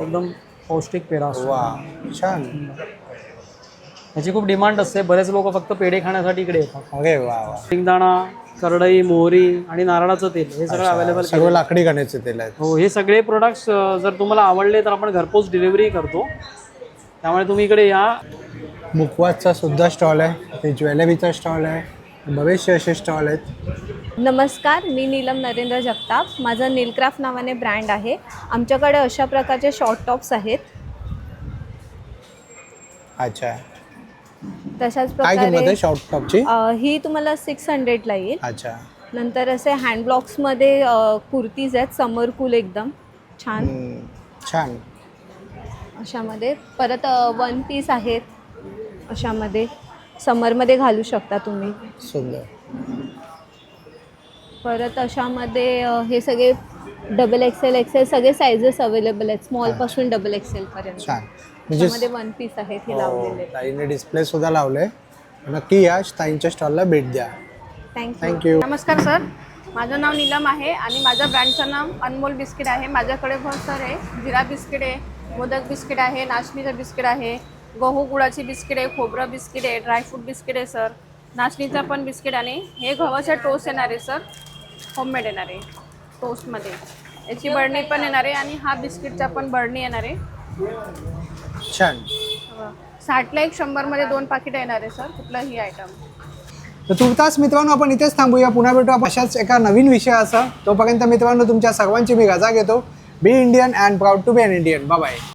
एकदम पौष्टिक पेढा असतो. छान. याची खूप डिमांड असते. बरेच लोक फक्त पेढे खाण्यासाठी इकडे येतात. अरे वा. शेंगदाणा, करडई, मोहरी आणि नारळाचं तेल हे सगळं अवेलेबल. सगळं लाकडी घाण्याचे तेल आहेत. हो, हे सगळे प्रोडक्ट्स जर तुम्हाला आवडले तर आपण घरपोच डिलिव्हरी करतो. त्यामुळे तुम्ही इकडे या. मुखवासचा सुद्धा स्टॉल आहे. ते ज्वेलरीचा स्टॉल आहे. बरेचसे असे स्टॉल आहेत. नमस्कार, मी नीलम नरेंद्र जगताप. माझं नीलक्राफ्ट नावाने ब्रँड आहे. आमच्याकडे अशा प्रकारचे शॉर्ट टॉप्स आहेत. अच्छा. तशाच काय किंमत आहे प्रकारे शॉर्ट टॉपची? ही तुम्हाला 600ला येईल. अच्छा. नंतर असे हँड ब्लॉक्समध्ये कुर्तीज आहेत समर कूल एकदम छान छान अशामध्ये. परत वन पीस आहेत अशामध्ये, समरमध्ये घालू शकता तुम्ही. सुंदर. परत अशामध्ये हे सगळे डबल एक्सेल सगळे साईजेस अवेलेबल आहेत, स्मॉल पासून डबल एक्सेल पर्यंत. छान. त्यामध्ये वन पीस आहेत हे लावलेले. ताईने डिस्प्ले सुद्धा लावले. नक्की या ताईंच्या स्टॉलला भेट द्या. थँक्यू. नमस्कार सर, माझं नाव नीलम आहे आणि माझ्या ब्रँडचं नाव अनमोल बिस्किट आहे. माझ्याकडे बहुत सर आहे, जिरा बिस्किट आहे, मोदक बिस्किट आहे, नाचणीचं बिस्किट आहे, गहू गुळाची बिस्किट आहे, खोबरं बिस्किट आहे, ड्रायफ्रूट बिस्किट आहे सर, नाचणीचा पण बिस्किट. आणि हे गव्हाचे टोस्ट येणार आहे सर, होममेड येणार आहे टोस्टमध्ये. याची बरणी पण येणार आहे आणि हा बिस्किटचा पण बरणी येणार आहे. छान. 60ला 100मध्ये 2 पाकिटं येणार आहे सर, कुठलाही आयटम. तर तुर्तास मित्रांनो आपण इथेच थांबूया. पुन्हा भेटू आपण अशाच एका नवीन विषयासह. तोपर्यंत मित्रांनो तुमच्या सर्वांची मी रजा घेतो. Be Indian and proud to be an Indian. Bye bye.